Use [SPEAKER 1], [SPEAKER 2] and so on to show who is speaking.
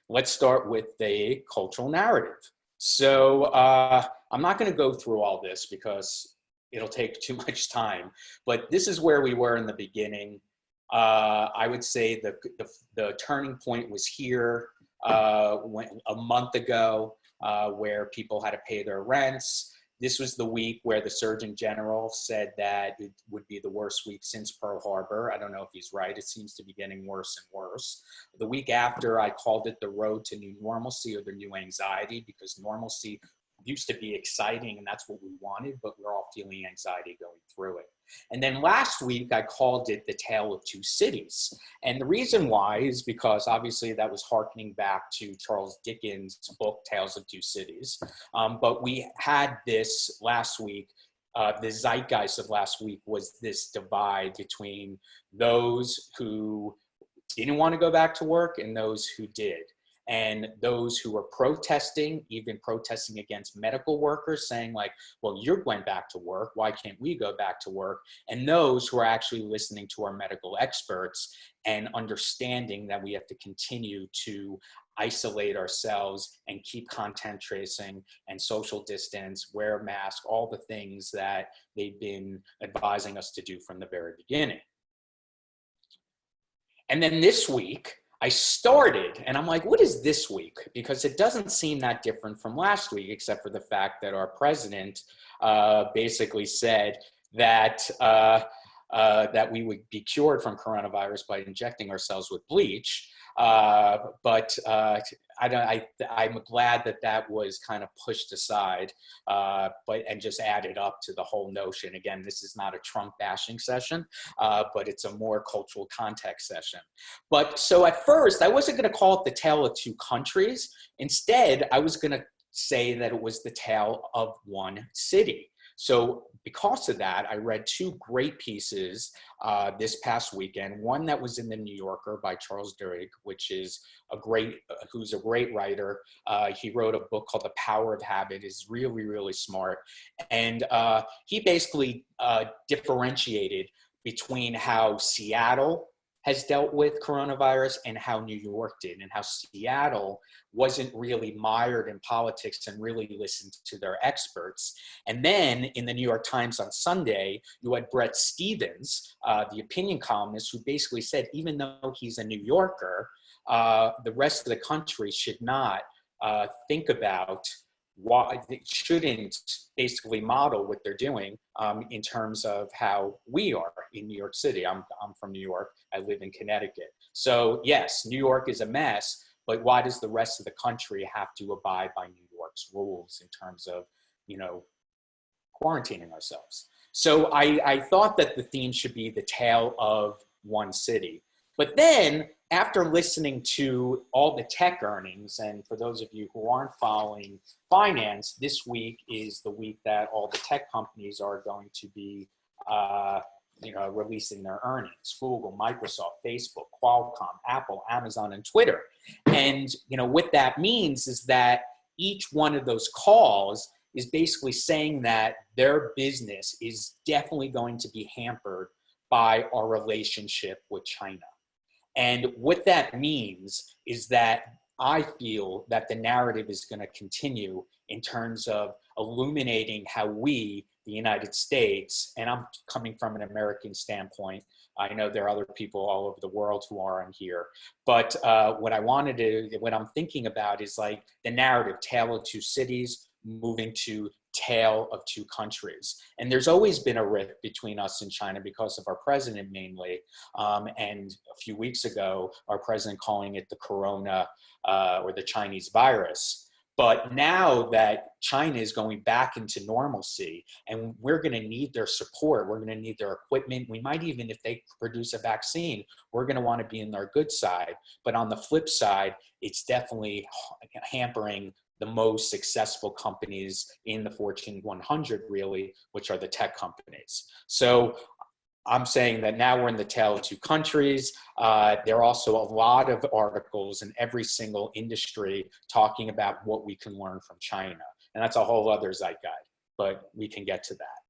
[SPEAKER 1] let's start with the cultural narrative. So I'm not going to go through all this because it'll take too much time, but this is where we were in the beginning. I would say the turning point was here a month ago, where people had to pay their rents. This was the week where the Surgeon General said that it would be the worst week since Pearl Harbor. I don't know if he's right. It seems to be getting worse and worse. The week after, I called it the road to new normalcy or the new anxiety, because normalcy used to be exciting and that's what we wanted, but we're all feeling anxiety going through it. And then last week, I called it the Tale of Two Cities. And the reason why is because obviously that was hearkening back to Charles Dickens' book, Tales of Two Cities. But we had this last week. The zeitgeist of last week was this divide between those who didn't want to go back to work and those who did. And those who were protesting, even protesting against medical workers, saying like, well, you're going back to work, why can't we go back to work? And those who are actually listening to our medical experts and understanding that we have to continue to isolate ourselves and keep contact tracing and social distance, wear a mask, all the things that they've been advising us to do from the very beginning. And then this week, I started, and I'm like, what is this week? Because it doesn't seem that different from last week, except for the fact that our president basically said that that we would be cured from coronavirus by injecting ourselves with bleach. But I'm glad that that was kind of pushed aside, and just added up to the whole notion. Again, this is not a Trump bashing session, but it's a more cultural context session. But so at first, I wasn't going to call it the Tale of Two Countries. Instead, I was going to say that it was the tale of one city. So because of that, I read two great pieces this past weekend. One that was in the New Yorker by Charles Duhigg, which is who's a great writer. He wrote a book called The Power of Habit. Is really, really smart. And he basically differentiated between how Seattle has dealt with coronavirus and how New York did, and how Seattle wasn't really mired in politics and really listened to their experts. And then in the New York Times on Sunday, you had Bret Stephens, the opinion columnist, who basically said, even though he's a New Yorker, the rest of the country should not think about why they shouldn't basically model what they're doing in terms of how we are in New York City. I'm from New York. I live in Connecticut. So yes, New York is a mess, but why does the rest of the country have to abide by New York's rules in terms of, quarantining ourselves? So I thought that the theme should be the tale of one city. But then after listening to all the tech earnings, and for those of you who aren't following finance, this week is the week that all the tech companies are going to be releasing their earnings. Google, Microsoft, Facebook, Qualcomm, Apple, Amazon, and Twitter. And what that means is that each one of those calls is basically saying that their business is definitely going to be hampered by our relationship with China. And what that means is that I feel that the narrative is going to continue in terms of illuminating how we, the United States, and I'm coming from an American standpoint. I know there are other people all over the world who are on here, but what I'm thinking about is like the narrative, Tale of Two Cities, moving to Tale of Two Countries. And there's always been a rift between us and China because of our president mainly. And a few weeks ago, our president calling it the corona or the Chinese virus. But now that China is going back into normalcy, and we're going to need their support, we're going to need their equipment. We might even, if they produce a vaccine, we're going to want to be in their good side. But on the flip side, it's definitely hampering the most successful companies in the Fortune 100, really, which are the tech companies. So I'm saying that now we're in the tale of two countries. There are also a lot of articles in every single industry talking about what we can learn from China. And that's a whole other zeitgeist, but we can get to that.